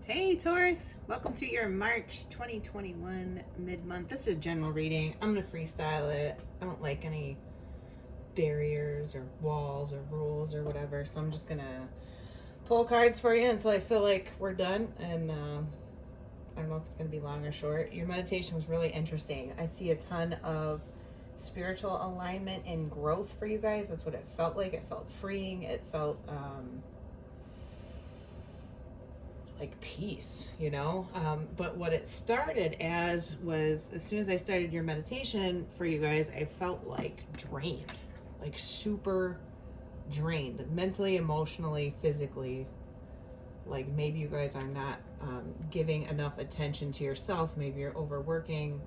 Hey Taurus, welcome to your March 2021 mid-month. This is a general reading. I'm going to freestyle it. I don't like any barriers or walls or rules or whatever, so I'm just going to pull cards for you until I feel like we're done. And I don't know if it's going to be long or short. Your meditation was really interesting. I see a ton of spiritual alignment and growth for you guys. That's what it felt like. It felt freeing. It felt like peace, but what it started as was, as soon as I started your meditation for you guys, I felt like drained, like super drained, mentally, emotionally, physically. Like maybe you guys are not giving enough attention to yourself. Maybe you're overworking.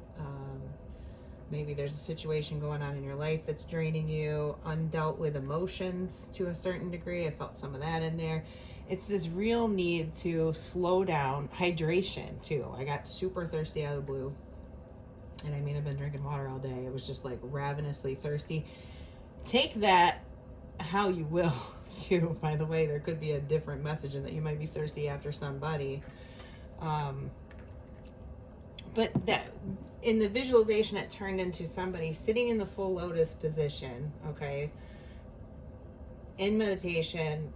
Maybe there's a situation going on in your life that's draining you, undealt with emotions to a certain degree. I felt some of that in there. It's this real need to slow down. Hydration too. I got super thirsty out of the blue. And I mean, I've been drinking water all day. It was just like ravenously thirsty. Take that how you will too. By the way, there could be a different message in that you might be thirsty after somebody. But that in the visualization, it turned into somebody sitting in the full lotus position, okay, in meditation,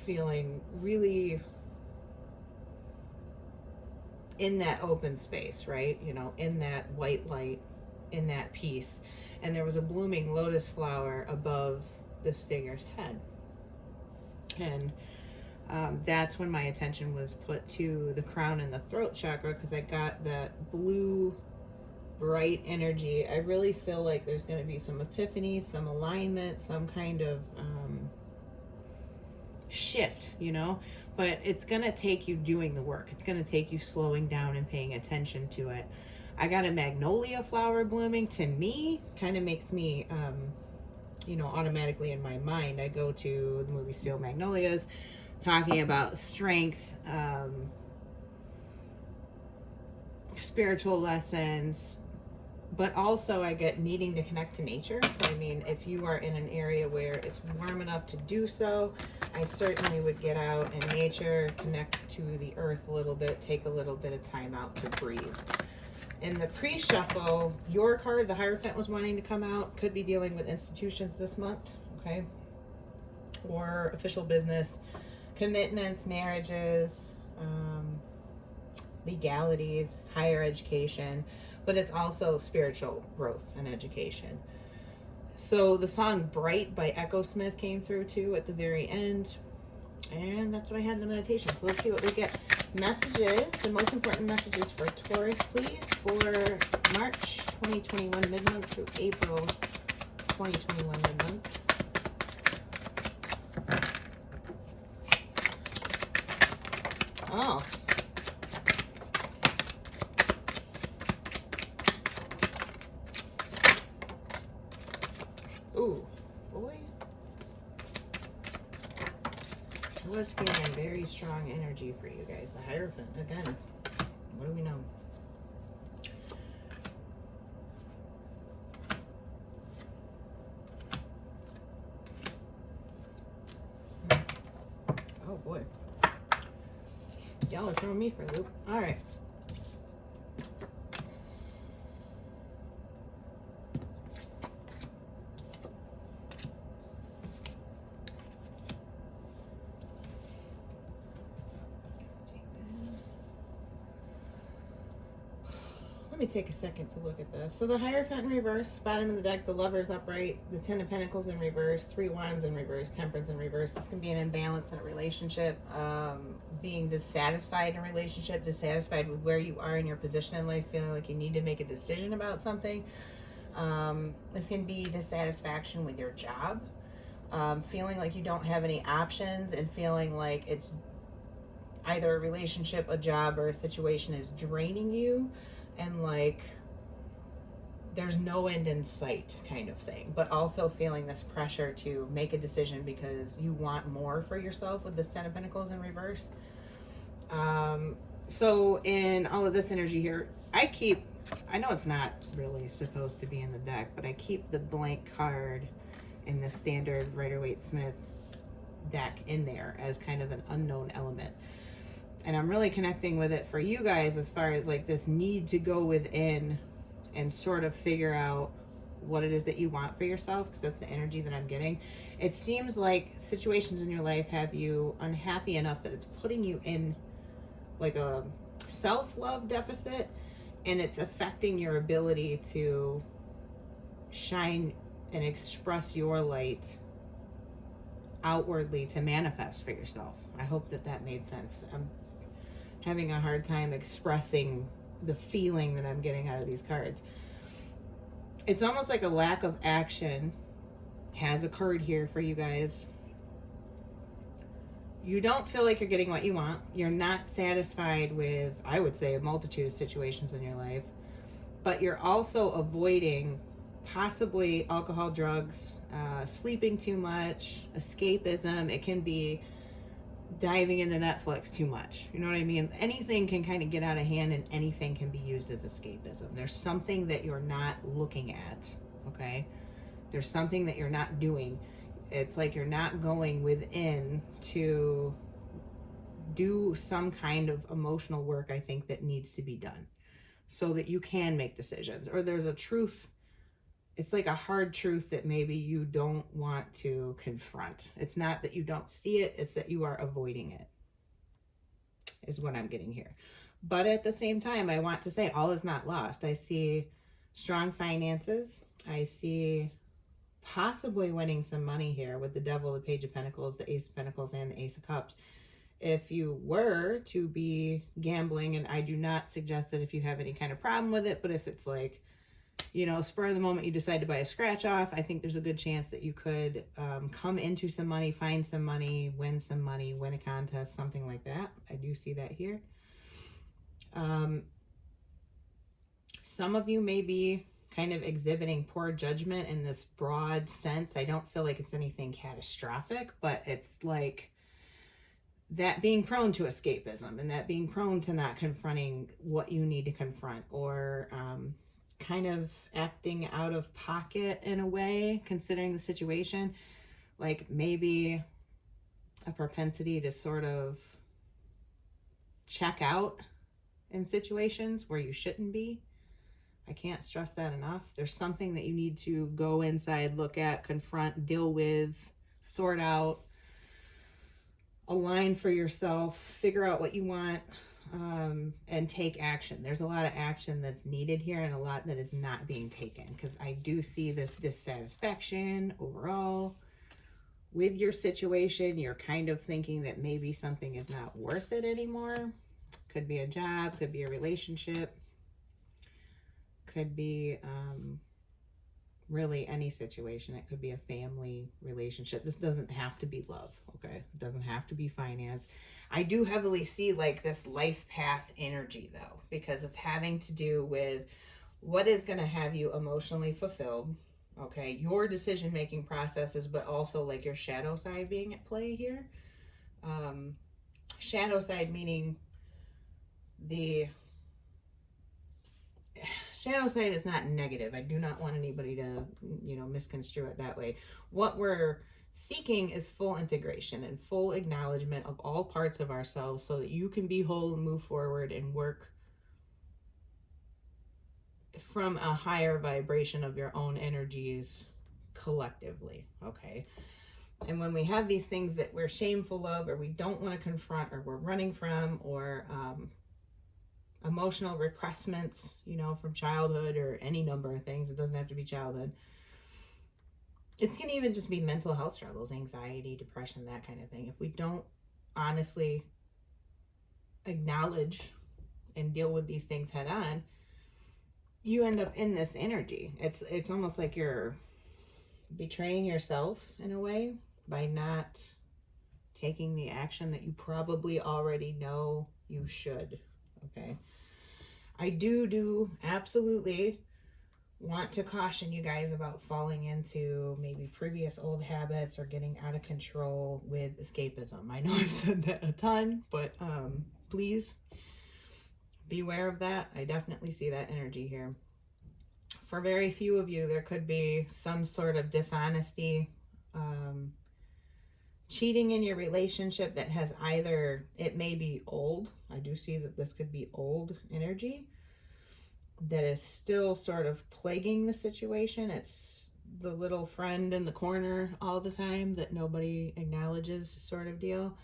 feeling really in that open space, right? In that white light, in that peace. And there was a blooming lotus flower above this figure's head. And that's when my attention was put to the crown and the throat chakra, because I got that blue, bright energy. I really feel like there's going to be some epiphany, some alignment, some kind of shift, but it's going to take you doing the work. It's going to take you slowing down and paying attention to it. I got a magnolia flower blooming. To me, kind of makes me, automatically in my mind, I go to the movie Steel Magnolias, talking about strength, spiritual lessons, but also I get needing to connect to nature. So I mean, if you are in an area where it's warm enough to do so, I certainly would get out in nature, connect to the earth a little bit, take a little bit of time out to breathe. In the pre-shuffle, your card, the Hierophant, was wanting to come out. Could be dealing with institutions this month, okay? Or official business, commitments, marriages, legalities, higher education, but it's also spiritual growth and education. So the song Bright by Echo Smith came through too at the very end. And that's what I had in the meditation. So let's see what we get. Messages, the most important messages for Taurus, please, for March 2021 mid-month through April 2021 mid-month. Oh. Ooh, boy. I was feeling very strong energy for you guys. The Hierophant, again. What do we know? Oh, boy. Y'all are throwing me for a loop. All right. Let me take a second to look at this. So the Hierophant in reverse, bottom of the deck, the Lovers upright, the Ten of Pentacles in reverse, Three Wands in reverse, Temperance in reverse. This can be an imbalance in a relationship, being dissatisfied in a relationship, dissatisfied with where you are in your position in life, feeling like you need to make a decision about something. This can be dissatisfaction with your job, feeling like you don't have any options, and feeling like it's either a relationship, a job, or a situation is draining you. And like there's no end in sight kind of thing, but also feeling this pressure to make a decision because you want more for yourself with this Ten of Pentacles in reverse. So in all of this energy here, I know it's not really supposed to be in the deck, but I keep the blank card in the standard Rider-Waite-Smith deck in there as kind of an unknown element. And I'm really connecting with it for you guys as far as like this need to go within and sort of figure out what it is that you want for yourself, because that's the energy that I'm getting. It seems like situations in your life have you unhappy enough that it's putting you in like a self-love deficit, and it's affecting your ability to shine and express your light outwardly to manifest for yourself. I hope that that made sense. I'm having a hard time expressing the feeling that I'm getting out of these cards. It's almost like a lack of action has occurred here for you guys. You don't feel like you're getting what you want. You're not satisfied with, I would say, a multitude of situations in your life, but you're also avoiding possibly alcohol, drugs, sleeping too much, escapism. It can be diving into Netflix too much. You know what I mean? Anything can kind of get out of hand, and anything can be used as escapism. There's something that you're not looking at, okay? There's something that you're not doing. It's like you're not going within to do some kind of emotional work, I think, that needs to be done so that you can make decisions. Or there's a truth. It's like a hard truth that maybe you don't want to confront. It's not that you don't see it, it's that you are avoiding it, is what I'm getting here. But at the same time, I want to say all is not lost. I see strong finances. I see possibly winning some money here with the Devil, the Page of Pentacles, the Ace of Pentacles, and the Ace of Cups. If you were to be gambling, and I do not suggest that if you have any kind of problem with it, but if it's like, you know, spur of the moment, you decide to buy a scratch off, I think there's a good chance that you could come into some money, find some money, win a contest, something like that. I do see that here. Some of you may be kind of exhibiting poor judgment in this broad sense. I don't feel like it's anything catastrophic, but it's like that being prone to escapism and that being prone to not confronting what you need to confront, or kind of acting out of pocket in a way, considering the situation. Like maybe a propensity to sort of check out in situations where you shouldn't be. I can't stress that enough. There's something that you need to go inside, look at, confront, deal with, sort out, align for yourself, figure out what you want, and take action. There's a lot of action that's needed here and a lot that is not being taken, because I do see this dissatisfaction overall with your situation. You're kind of thinking that maybe something is not worth it anymore. Could be a job, could be a relationship, could be really any situation. It could be a family relationship. This doesn't have to be love, okay? It doesn't have to be finance. I do heavily see like this life path energy though, because it's having to do with what is going to have you emotionally fulfilled, okay? Your decision-making processes, but also like your shadow side being at play here. Shadow side meaning the shadow side is not negative. I do not want anybody to, misconstrue it that way. What we're seeking is full integration and full acknowledgement of all parts of ourselves so that you can be whole and move forward and work from a higher vibration of your own energies collectively, okay? And when we have these things that we're shameful of, or we don't want to confront, or we're running from, or emotional repressments, from childhood, or any number of things, it doesn't have to be childhood. It's going to even just be mental health struggles, anxiety, depression, that kind of thing. If we don't honestly acknowledge and deal with these things head on, you end up in this energy. It's almost like you're betraying yourself in a way by not taking the action that you probably already know you should, okay? I do absolutely want to caution you guys about falling into maybe previous old habits or getting out of control with escapism. I know I've said that a ton, but please beware of that. I definitely see that energy here. For very few of you, there could be some sort of dishonesty, cheating in your relationship that has either, it may be old. I do see that this could be old energy that is still sort of plaguing the situation. It's the little friend in the corner all the time that nobody acknowledges, sort of deal.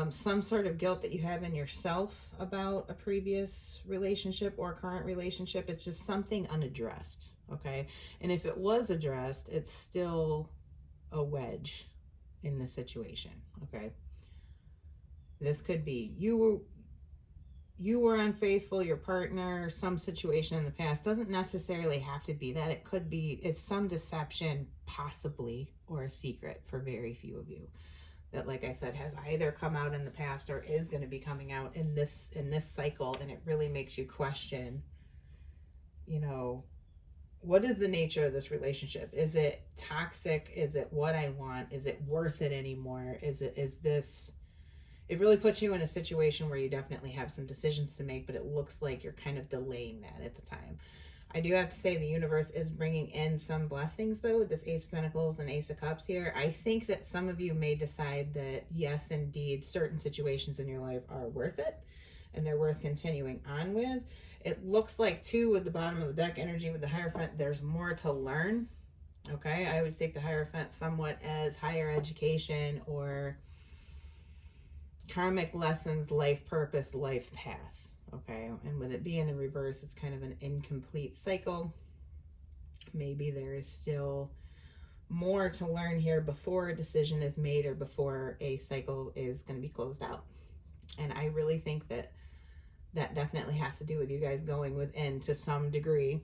Some sort of guilt that you have in yourself about a previous relationship or current relationship. It's just something unaddressed, okay? And if it was addressed, it's still a wedge in the situation, okay? This could be you were unfaithful, your partner, some situation in the past. Doesn't necessarily have to be that. It could be, it's some deception, possibly, or a secret for very few of you. That, like I said, has either come out in the past or is going to be coming out in this cycle, and it really makes you question, you know, what is the nature of this relationship? Is it toxic? Is it what I want? Is it worth it anymore? Is this, it really puts you in a situation where you definitely have some decisions to make, but it looks like you're kind of delaying that at the time. I do have to say the universe is bringing in some blessings, though, with this Ace of Pentacles and Ace of Cups here. I think that some of you may decide that, yes, indeed, certain situations in your life are worth it, and they're worth continuing on with. It looks like, too, with the bottom of the deck energy with the Hierophant, there's more to learn, okay? I always take the Hierophant somewhat as higher education or karmic lessons, life purpose, life path. Okay, and with it being in reverse, it's kind of an incomplete cycle. Maybe there is still more to learn here before a decision is made or before a cycle is going to be closed out. And I really think that that definitely has to do with you guys going within to some degree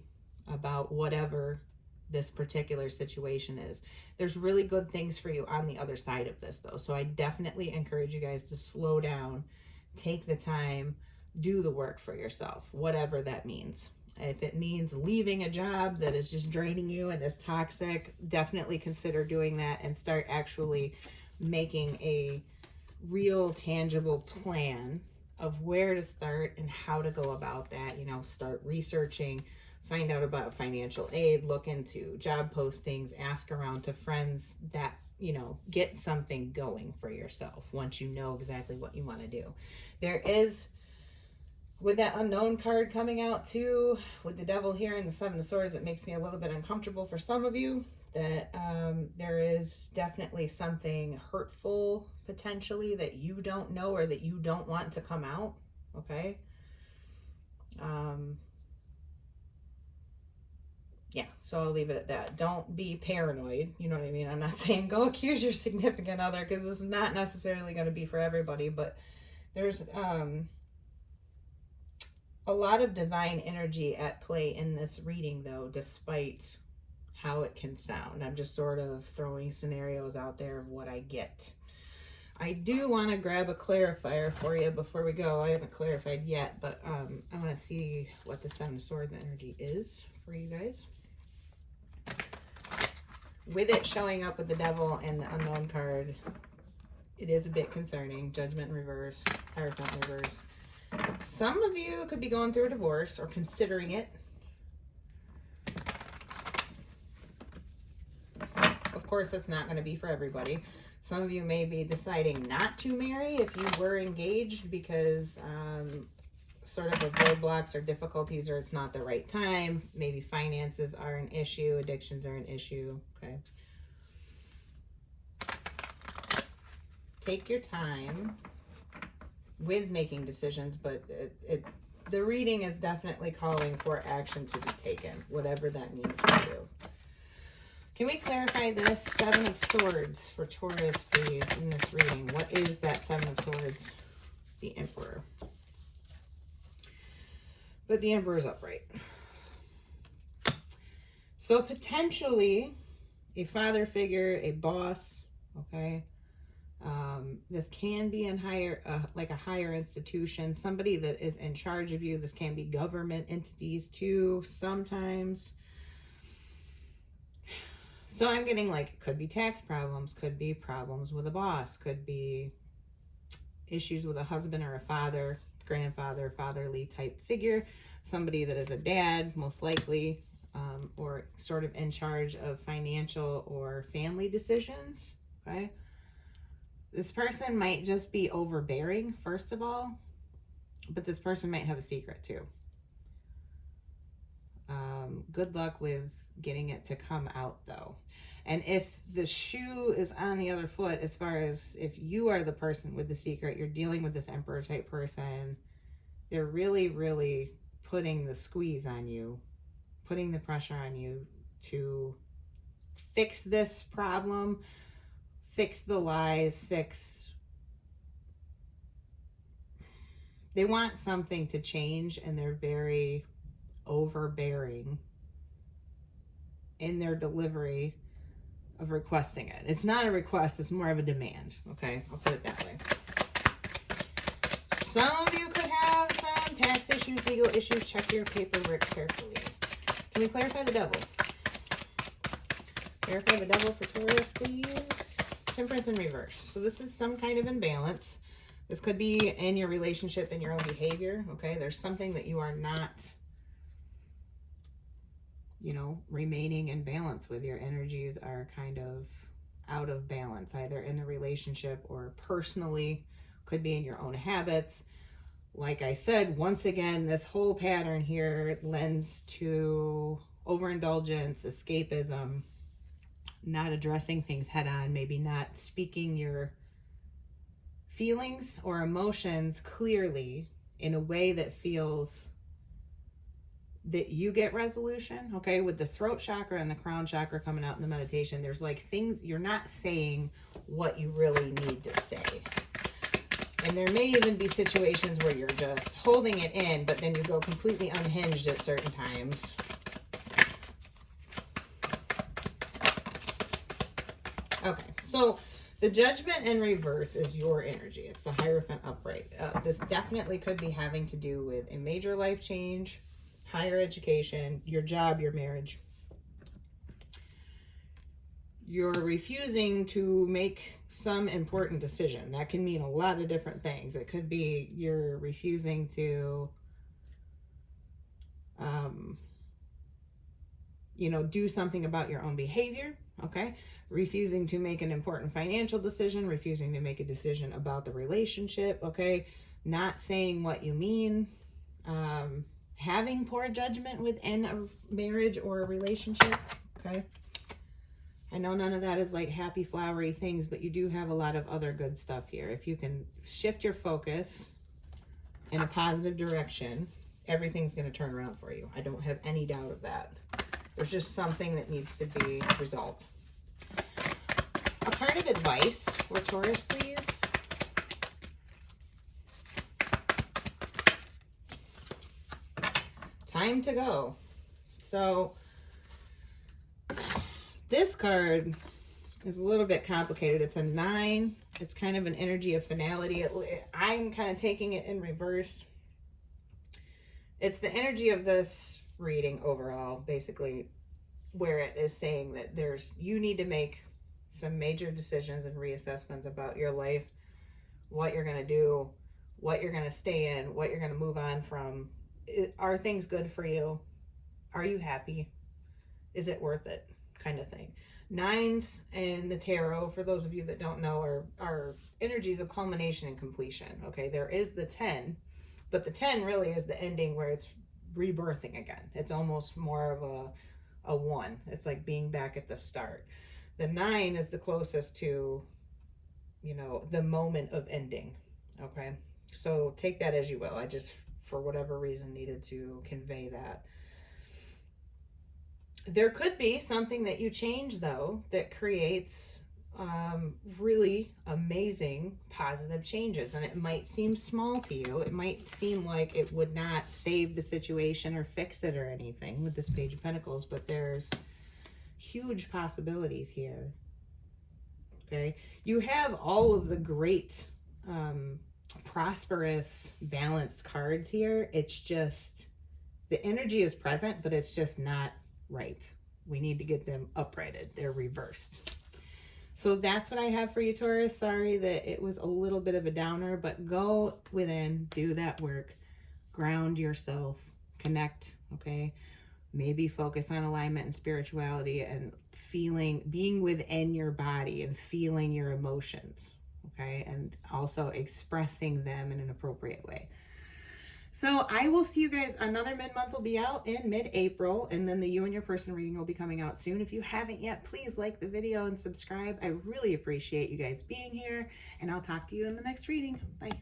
about whatever this particular situation is. There's really good things for you on the other side of this, though. So I definitely encourage you guys to slow down, take the time, do the work for yourself, whatever that means. If it means leaving a job that is just draining you and is toxic, definitely consider doing that and start actually making a real tangible plan of where to start and how to go about that. You know, start researching, find out about financial aid, look into job postings, ask around to friends that, you know, get something going for yourself once you know exactly what you want to do. There is, with that unknown card coming out too, with the devil here and the Seven of Swords, it makes me a little bit uncomfortable for some of you that there is definitely something hurtful potentially that you don't know or that you don't want to come out, okay? Yeah, so I'll leave it at that. Don't be paranoid, you know what I mean? I'm not saying go accuse your significant other, because this is not necessarily going to be for everybody, but there's a lot of divine energy at play in this reading, though, despite how it can sound. I'm just sort of throwing scenarios out there of what I get. I do want to grab a clarifier for you before we go. I haven't clarified yet, but I want to see what the Seven of Swords energy is for you guys. With it showing up with the devil and the unknown card, it is a bit concerning. Judgment in reverse, Hierophant in reverse. Some of you could be going through a divorce or considering it. Of course, that's not going to be for everybody. Some of you may be deciding not to marry if you were engaged because sort of roadblocks or difficulties, or it's not the right time. Maybe finances are an issue, addictions are an issue, okay? Take your time with making decisions, but the reading is definitely calling for action to be taken, whatever that means for you. Can we clarify this Seven of Swords for Taurus, please, in this reading? What is that Seven of Swords? The Emperor. But the Emperor is upright. So potentially a father figure, a boss, okay? This can be in like a higher institution, somebody that is in charge of you. This can be government entities too, sometimes. So I'm getting like, it could be tax problems, could be problems with a boss, could be issues with a husband or a father, grandfather, fatherly type figure, somebody that is a dad, most likely, or sort of in charge of financial or family decisions, okay? This person might just be overbearing, first of all, but this person might have a secret too. Good luck with getting it to come out though. And if the shoe is on the other foot, as far as if you are the person with the secret, you're dealing with this emperor type person, they're really, really putting the squeeze on you, putting the pressure on you to fix this problem, fix the lies, they want something to change, and they're very overbearing in their delivery of requesting it. It's not a request, it's more of a demand. Okay, I'll put it that way. Some of you could have some tax issues, legal issues. Check your paperwork carefully. Can we clarify the devil? Clarify the devil for Taurus, please. Temperance in reverse. So this is some kind of imbalance. This could be in your relationship, in your own behavior. Okay, there's something that you are not, you know, remaining in balance with. Your energies are kind of out of balance, either in the relationship or personally. Could be in your own habits. Like I said, once again, this whole pattern here lends to overindulgence, escapism, not addressing things head on, maybe not speaking your feelings or emotions clearly in a way that feels that you get resolution. Okay, with the throat chakra and the crown chakra coming out in the meditation, there's like things you're not saying what you really need to say. And there may even be situations where you're just holding it in, but then you go completely unhinged at certain times. Okay, so the Judgment in reverse is your energy. It's the Hierophant upright. This definitely could be having to do with a major life change, higher education, your job, your marriage. You're refusing to make some important decision. That can mean a lot of different things. It could be you're refusing to, you know, do something about your own behavior. Okay, refusing to make an important financial decision, refusing to make a decision about the relationship. Okay, not saying what you mean, having poor judgment within a marriage or a relationship. Okay, I know none of that is like happy flowery things, but you do have a lot of other good stuff here. If you can shift your focus in a positive direction, everything's going to turn around for you. I don't have any doubt of that. There's just something that needs to be resolved. A card of advice for Taurus, please. Time to go. So this card is a little bit complicated. It's a 9. It's kind of an energy of finality. I'm kind of taking it in reverse. It's the energy of this reading overall, basically, where it is saying that you need to make some major decisions and reassessments about your life, what you're going to do, what you're going to stay in, what you're going to move on from. Are things good for you? Are you happy? Is it worth it? Kind of thing. 9s in the tarot, for those of you that don't know, are energies of culmination and completion. Okay, there is the 10, but the 10 really is the ending where it's rebirthing again. It's almost more of a 1. It's like being back at the start. The 9 is the closest to, you know, the moment of ending. Okay, so take that as you will. I just, for whatever reason, needed to convey that. There could be something that you change, though, that creates really amazing positive changes. And it might seem small to you. It might seem like it would not save the situation or fix it or anything with this Page of Pentacles, but there's huge possibilities here. Okay, you have all of the great prosperous balanced cards here. It's just the energy is present, but it's just not right. We need to get them uprighted. They're reversed. So that's what I have for you, Taurus. Sorry that it was a little bit of a downer, but go within, do that work, ground yourself, connect. Okay, maybe focus on alignment and spirituality and being within your body and feeling your emotions. okay? And also expressing them in an appropriate way. So I will see you guys. Another mid-month will be out in mid-April, and then the You and Your Person reading will be coming out soon. If you haven't yet, please like the video and subscribe. I really appreciate you guys being here, and I'll talk to you in the next reading. Bye.